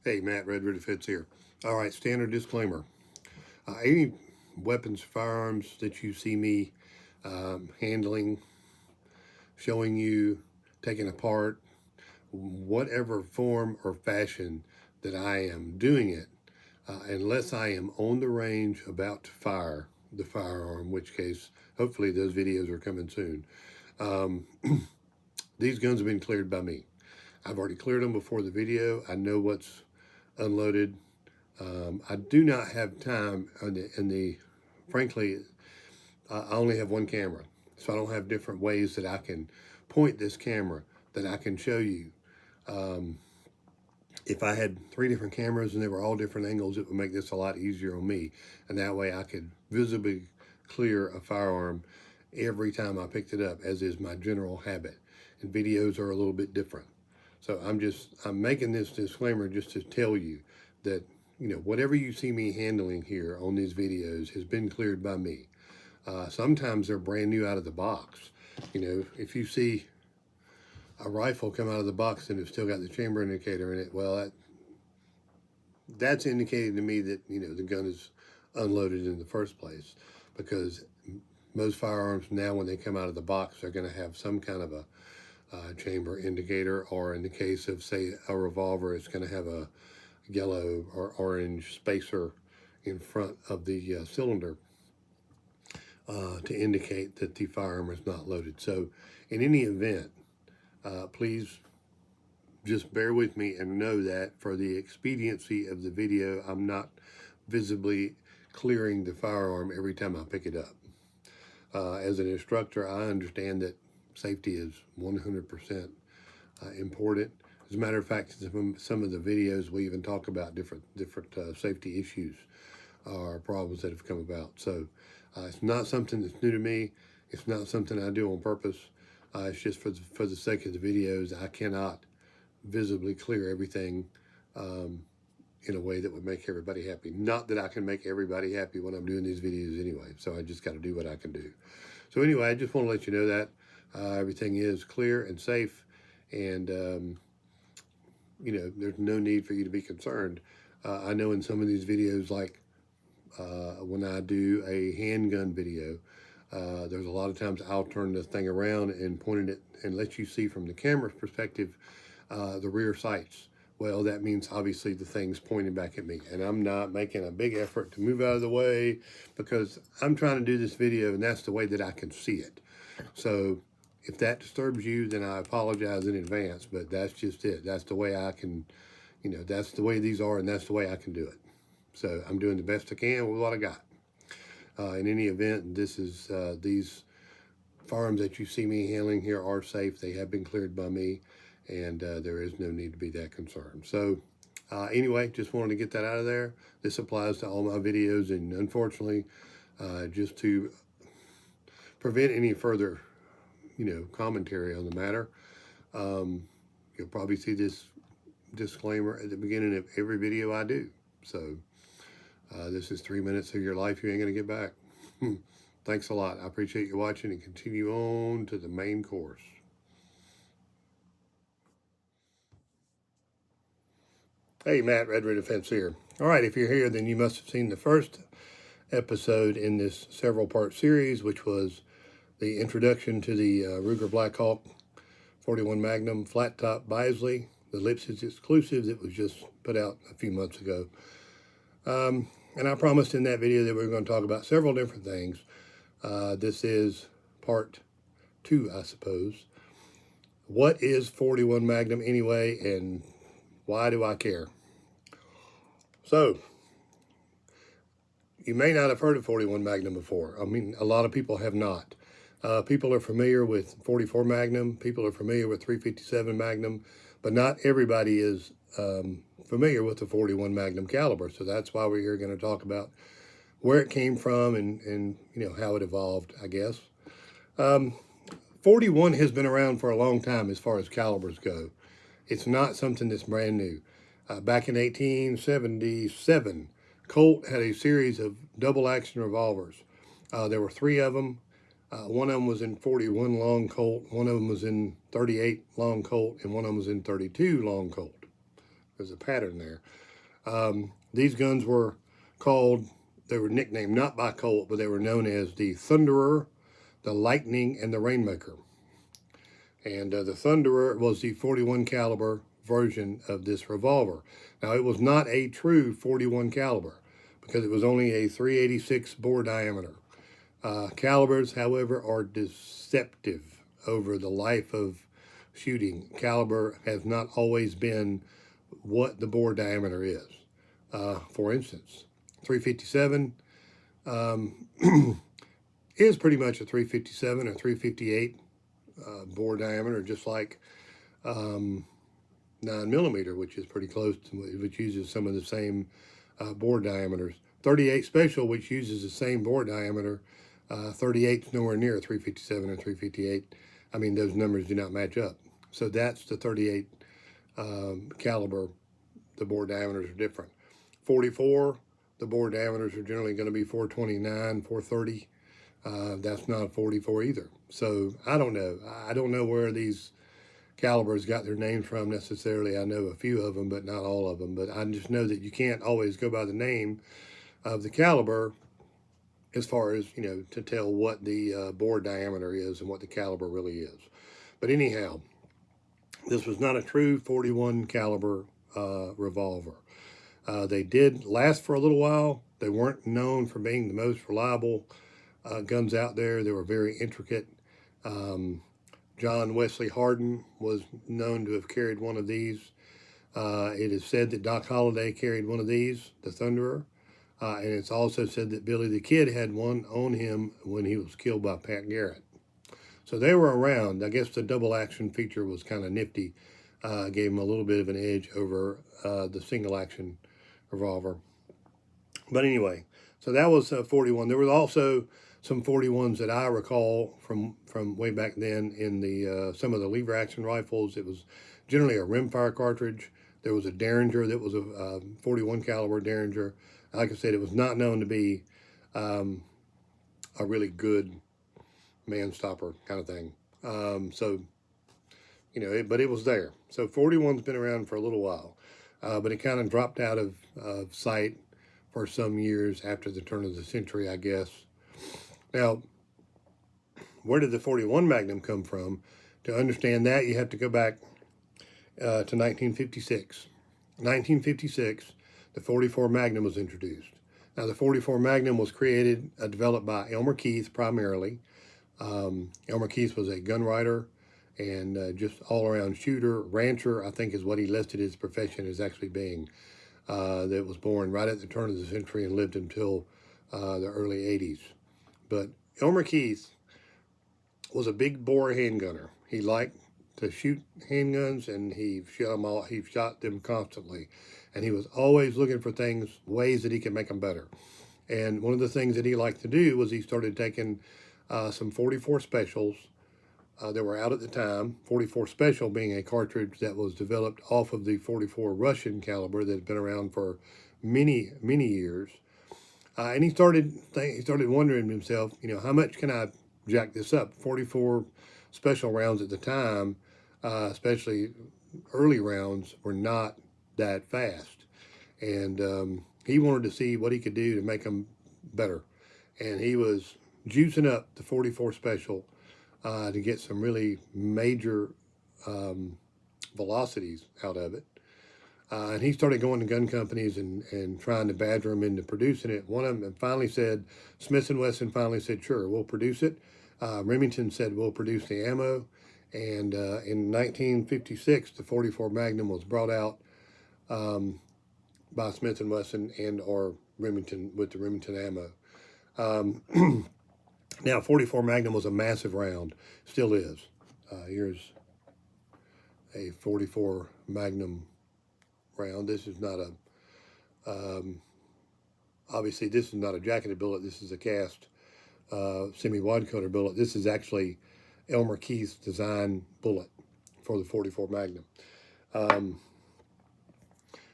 Hey, Matt, Red Ritter Fits here. All right, standard disclaimer. Any weapons, firearms that you see me handling, showing you, taking apart, whatever form or fashion that I am doing it, unless I am on the range about to fire the firearm, in which case, hopefully those videos are coming soon. These guns have been cleared by me. I've already cleared them before the video. I know what's unloaded. I do not have time frankly, I only have one camera. So I don't have different ways that I can point this camera that I can show you. If I had 3 different cameras and they were all different angles, it would make this a lot easier on me. And that way I could visibly clear a firearm every time I picked it up, as is my general habit. And videos are a little bit different. So I'm making this disclaimer just to tell you that, whatever you see me handling here on these videos has been cleared by me. Sometimes they're brand new out of the box. If you see a rifle come out of the box and it's still got the chamber indicator in it, well, that's indicating to me that, the gun is unloaded in the first place, because most firearms now, when they come out of the box, they're going to have some kind of a chamber indicator, or in the case of, say, a revolver, it's going to have a yellow or orange spacer in front of the cylinder to indicate that the firearm is not loaded. So in any event, please just bear with me and know that for the expediency of the video, I'm not visibly clearing the firearm every time I pick it up. As an instructor, I understand that safety is 100% important. As a matter of fact, some of the videos we even talk about different safety issues or problems that have come about. So it's not something that's new to me. It's not something I do on purpose. It's just for the sake of the videos. I cannot visibly clear everything in a way that would make everybody happy. Not that I can make everybody happy when I'm doing these videos anyway. So I just got to do what I can do. So anyway, I just want to let you know that everything is clear and safe, and there's no need for you to be concerned. I know in some of these videos, like when I do a handgun video, there's a lot of times I'll turn this thing around and point it and let you see from the camera's perspective the rear sights. Well, that means obviously the thing's pointing back at me, and I'm not making a big effort to move out of the way, because I'm trying to do this video and that's the way that I can see it. So if that disturbs you, then I apologize in advance, but that's just it. That's the way I can, that's the way these are, and that's the way I can do it. So I'm doing the best I can with what I got. In any event, these firearms that you see me handling here are safe. They have been cleared by me, and there is no need to be that concerned. So anyway, just wanted to get that out of there. This applies to all my videos, and unfortunately, just to prevent any further commentary on the matter, you'll probably see this disclaimer at the beginning of every video I do. So this is 3 minutes of your life you ain't gonna get back. Thanks a lot. I appreciate you watching, and continue on to the main course. Hey, Matt, Red Ritter Fence here. All right, if you're here, then you must have seen the first episode in this several-part series, which was the introduction to the Ruger Blackhawk 41 Magnum flat top Bisley, the Lipsitz exclusive that was just put out a few months ago. And I promised in that video that we were going to talk about several different things. This is part 2, I suppose. What is 41 Magnum anyway, and why do I care? So, you may not have heard of 41 Magnum before. I mean, a lot of people have not. People are familiar with 44 Magnum. People are familiar with 357 Magnum, but not everybody is familiar with the 41 Magnum caliber. So that's why we're here going to talk about where it came from and how it evolved, I guess. 41 has been around for a long time as far as calibers go. It's not something that's brand new. Back in 1877, Colt had a series of double action revolvers. There were 3 of them. One of them was in 41 long Colt, one of them was in 38 long Colt, and one of them was in 32 long Colt. There's a pattern there. These guns were called, they were nicknamed not by Colt, but they were known as the Thunderer, the Lightning, and the Rainmaker. And the Thunderer was the 41 caliber version of this revolver. Now, it was not a true 41 caliber because it was only a 386 bore diameter. Calibers, however, are deceptive over the life of shooting. Caliber has not always been what the bore diameter is. For instance, 357 is pretty much a 357 or 358 bore diameter, just like 9mm, which is pretty close to, which uses some of the same bore diameters. 38 Special, which uses the same bore diameter, 38 is nowhere near a 357 or 358. I mean, those numbers do not match up. So that's the 38 caliber. The bore diameters are different. 44, the bore diameters are generally going to be 429, 430. That's not a 44 either. So I don't know. I don't know where these calibers got their names from necessarily. I know a few of them, but not all of them. But I just know that you can't always go by the name of the caliber as far as, you know, to tell what the bore diameter is and what the caliber really is. But anyhow, this was not a true 41 caliber revolver. They did last for a little while. They weren't known for being the most reliable guns out there. They were very intricate. John Wesley Hardin was known to have carried one of these. It is said that Doc Holliday carried one of these, the Thunderer. And it's also said that Billy the Kid had one on him when he was killed by Pat Garrett. So they were around. I guess the double action feature was kind of nifty. Gave him a little bit of an edge over the single action revolver. But anyway, so that was 41. There was also some 41s that I recall from way back then in the some of the lever action rifles. It was generally a rimfire cartridge. There was a Derringer that was a 41 caliber Derringer. Like I said, it was not known to be a really good man stopper kind of thing. So, you know, but it was there. So 41's been around for a little while, but it kind of dropped out of sight for some years after the turn of the century, I guess. Now, where did the 41 Magnum come from? To understand that, you have to go back to 1956. 1956, the 44 Magnum was introduced. Now, the 44 Magnum was created, developed by Elmer Keith primarily. Elmer Keith was a gun writer and just all-around shooter, rancher, I think is what he listed his profession as actually being. That was born right at the turn of the century and lived until the early 80s. But Elmer Keith was a big bore handgunner. He liked to shoot handguns, and he shot them all. He shot them constantly, and he was always looking for things, ways that he could make them better. And one of the things that he liked to do was he started taking some 44 specials that were out at the time. 44 special being a cartridge that was developed off of the 44 Russian caliber that had been around for many years. And he started wondering to himself, you know, how much can I jack this up? 44 special rounds at the time, especially early rounds, were not that fast. And he wanted to see what he could do to make them better. And he was juicing up the 44 special to get some really major velocities out of it. And he started going to gun companies and trying to badger them into producing it. One of them finally said, Smith & Wesson finally said, sure, we'll produce it. Remington said, we'll produce the ammo. And in 1956, the 44 Magnum was brought out by Smith & Wesson and or Remington with the Remington ammo. Now, 44 Magnum was a massive round, still is. Here's a 44 Magnum round. This is not a, obviously this is not a jacketed bullet. This is a cast semi-wide cutter bullet. This is actually Elmer Keith's design bullet for the 44 Magnum.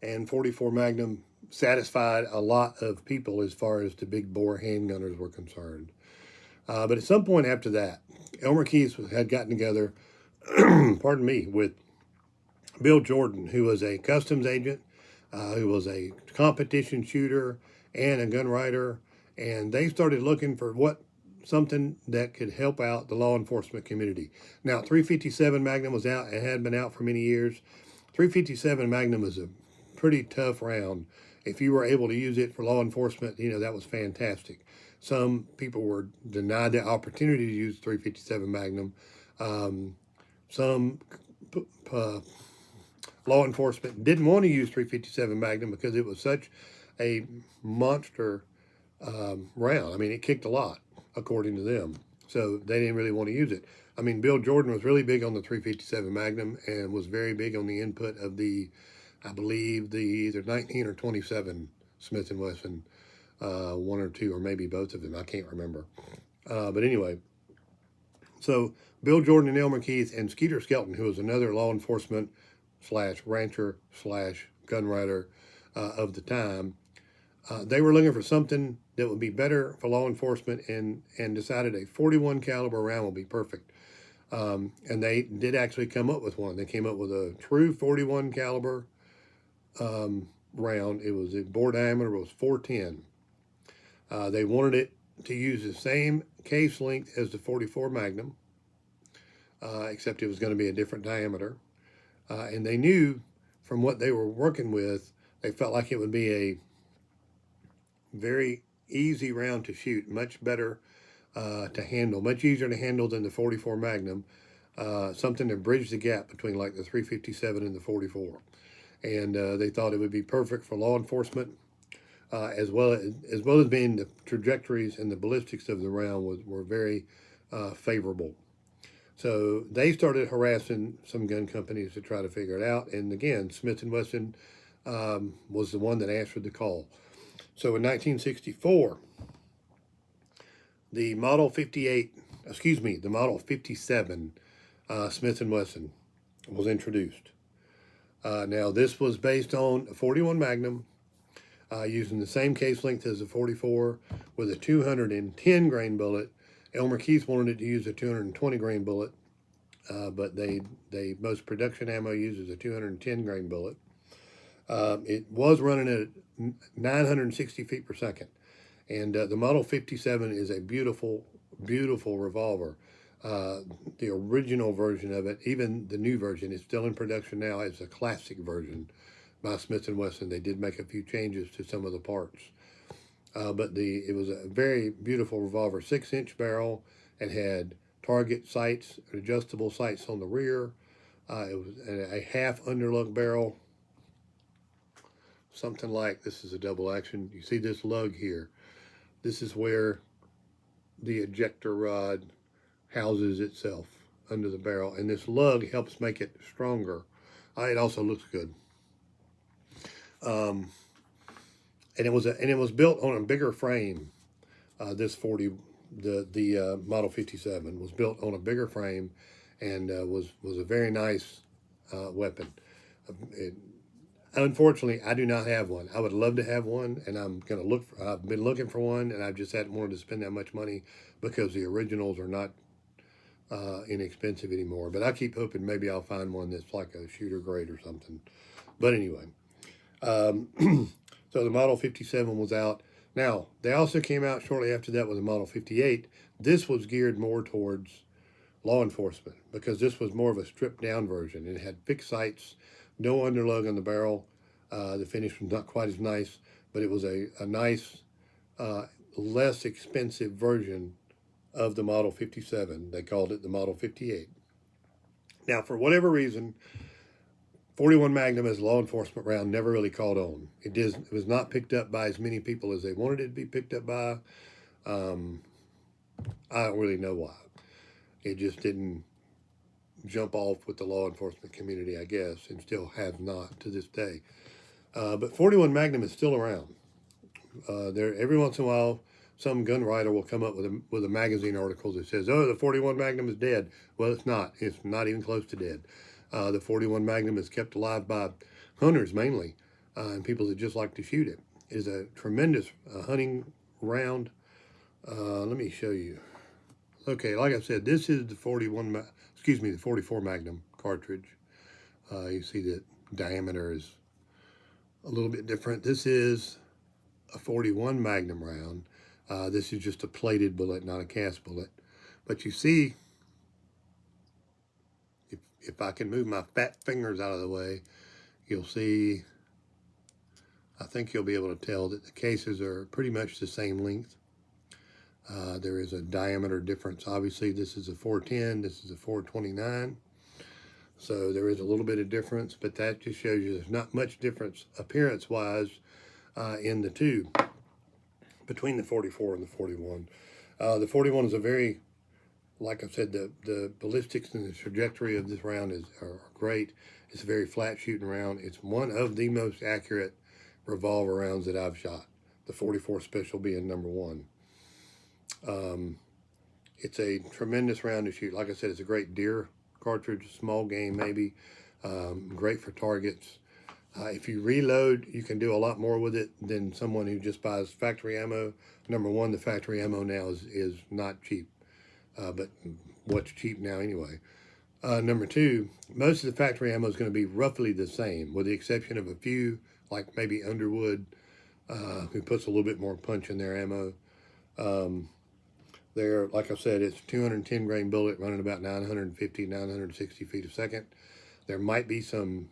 And 44 Magnum satisfied a lot of people as far as the big bore handgunners were concerned. But at some point after that, Elmer Keith had gotten together, pardon me, with Bill Jordan, who was a customs agent, who was a competition shooter and a gun writer, and they started looking for something that could help out the law enforcement community. Now, 357 Magnum was out and had been out for many years. 357 Magnum is a pretty tough round. If you were able to use it for law enforcement, that was fantastic. Some people were denied the opportunity to use 357 Magnum. Some law enforcement didn't want to use 357 Magnum because it was such a monster round. I mean, it kicked a lot, according to them. So they didn't really want to use it. I mean, Bill Jordan was really big on the 357 Magnum and was very big on the input of I believe, the either 19 or 27 Smith & Wesson, one or two, or maybe both of them. I can't remember. But anyway, so Bill Jordan and Elmer Keith and Skeeter Skelton, who was another law enforcement / rancher / gun writer of the time, they were looking for something that would be better for law enforcement and decided a 41 caliber round would be perfect. And they did actually come up with one. They came up with a true 41 caliber round. It was, the bore diameter was 410. They wanted it to use the same case length as the 44 Magnum, except it was going to be a different diameter. And they knew from what they were working with, they felt like it would be a very easy round to shoot, much better to handle, much easier to handle than the 44 Magnum, something to bridge the gap between like the 357 and the 44. And they thought it would be perfect for law enforcement, as well as being the trajectories and the ballistics of the round were very favorable. So they started harassing some gun companies to try to figure it out. And again, Smith & Wesson was the one that answered the call. So in 1964, the Model 57 Smith & Wesson was introduced. Now, this was based on a 41 Magnum, using the same case length as the 44 with a 210 grain bullet. Elmer Keith wanted it to use a 220 grain bullet, but most production ammo uses a 210 grain bullet. It was running at 960 feet per second. And the Model 57 is a beautiful, beautiful revolver. The original version of it, even the new version, is still in production now as a classic version by Smith & Wesson. They did make a few changes to some of the parts. But it was a very beautiful revolver, 6-inch barrel. It had target sights, adjustable sights on the rear. It was a half underlug barrel, something like, this is a double action. You see this lug here. This is where the ejector rod houses itself under the barrel, and this lug helps make it stronger. It also looks good. And it was built on a bigger frame. This the Model 57 was built on a bigger frame, and was a very nice weapon. Unfortunately, I do not have one. I would love to have one, and I've been looking for one, and I've just hadn't wanted to spend that much money because the originals are not inexpensive anymore. But I keep hoping maybe I'll find one that's like a shooter grade or something. But anyway, so the Model 57 was out. Now, they also came out shortly after that with the Model 58. This was geared more towards law enforcement because this was more of a stripped down version. It had fixed sights, no underlug on the barrel. The finish was not quite as nice, but it was a nice, less expensive version of the Model 57. They called it the Model 58. Now, for whatever reason, 41 Magnum as a law enforcement round never really caught on. It was not picked up by as many people as they wanted it to be picked up by. I don't really know why. It just didn't jump off with the law enforcement community, I guess, and still has not to this day. But 41 Magnum is still around. Every once in a while, some gun writer will come up with a magazine article that says, "Oh, the 41 Magnum is dead." Well, it's not. It's not even close to dead. The 41 Magnum is kept alive by hunters mainly, and people that just like to shoot it. It is a tremendous hunting round. Let me show you. Okay, like I said, this is the 44 Magnum cartridge. You see the diameter is a little bit different. This is a 41 Magnum round. This is just a plated bullet, not a cast bullet. But you see, if I can move my fat fingers out of the way, you'll see, I think you'll be able to tell that the cases are pretty much the same length. There is a diameter difference. Obviously, this is a 410, this is a 429. So there is a little bit of difference, but that just shows you there's not much difference appearance-wise in the two between the 44 and the 41. The 41 is a very, like I said, the ballistics and the trajectory of this round are great. It's a very flat shooting round. It's one of the most accurate revolver rounds that I've shot. The 44 Special being number one. It's a tremendous round to shoot. Like I said, it's a great deer cartridge, small game maybe, great for targets. If you reload, you can do a lot more with it than someone who just buys factory ammo. Number one, the factory ammo now is not cheap, but what's cheap now anyway? Number two, most of the factory ammo is going to be roughly the same, with the exception of a few, like maybe Underwood, who puts a little bit more punch in their ammo. There, like I said, it's 210 grain bullet running about 950, 960 feet a second. There might be some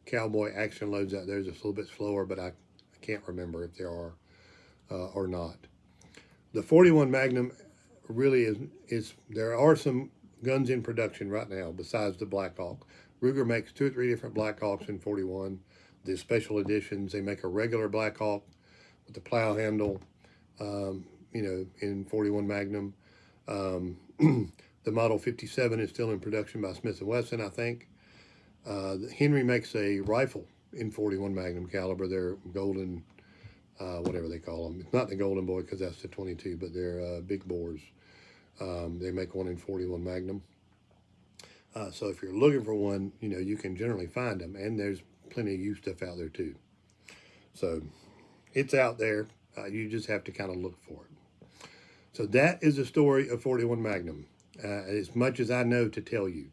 cowboy action loads out there that's a little bit slower, but I can't remember if there are or not. The 41 Magnum really is there are some guns in production right now besides the Blackhawk. Ruger makes 2 or 3 different Blackhawks in 41. The special editions, they make a regular Blackhawk with the plow handle, you know, in 41 Magnum. The Model 57 is still in production by Smith & Wesson, I think. Henry makes a rifle in 41 Magnum caliber. They're golden, whatever they call them. It's not the Golden Boy because that's the 22, but they're big bores. They make one in 41 Magnum. So if you're looking for one, you know, you can generally find them. And there's plenty of used stuff out there too. So it's out there. You just have to kind of look for it. So that is the story of 41 Magnum, as much as I know to tell you.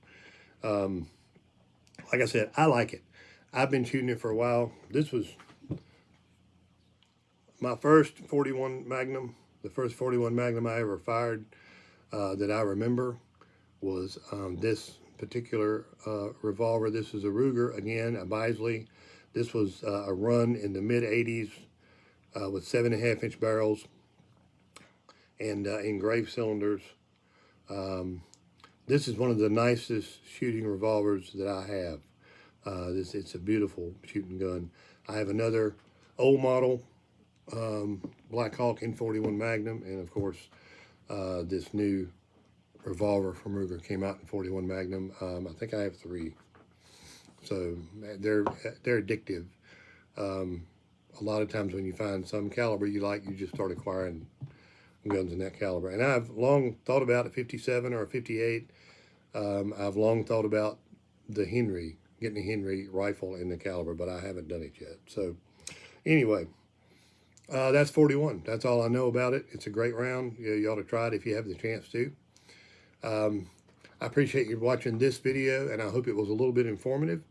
Like I said, I like it. I've been shooting it for a while. This was my first 41 Magnum. The first 41 Magnum I ever fired that I remember was this particular revolver. This is a Ruger, again, a Bisley. This was a run in the mid-80s with 7.5-inch barrels and engraved cylinders. This is one of the nicest shooting revolvers that I have. It's a beautiful shooting gun. I have another old model Blackhawk in 41 Magnum, and of course this new revolver from Ruger came out in 41 Magnum. I think I have 3. So they're addictive. A lot of times when you find some caliber you like, you just start acquiring guns in that caliber. And I've long thought about a 57 or a 58. I've long thought about the Henry, getting a Henry rifle in the caliber, but I haven't done it yet. So anyway, that's 41. That's all I know about it. It's a great round. You ought to try it if you have the chance to. I appreciate you watching this video, and I hope it was a little bit informative.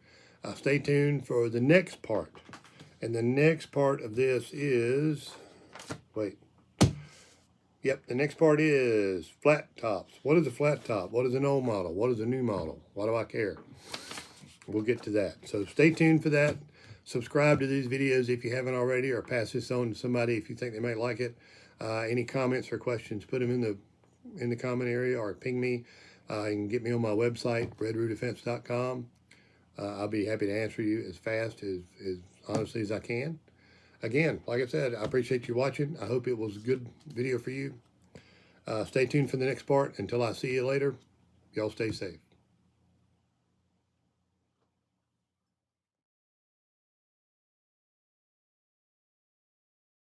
Stay tuned for the next part. And the next part of this is, the next part is flat tops. What is a flat top? What is an old model? What is a new model? Why do I care? We'll get to that. So stay tuned for that. Subscribe to these videos if you haven't already, or pass this on to somebody if you think they might like it. Any comments or questions, put them in the comment area or ping me. You can get me on my website, redrootdefense.com. I'll be happy to answer you as fast, as honestly as I can. Again, like I said, I appreciate you watching. I hope it was a good video for you. Stay tuned for the next part. Until I see you later, y'all stay safe.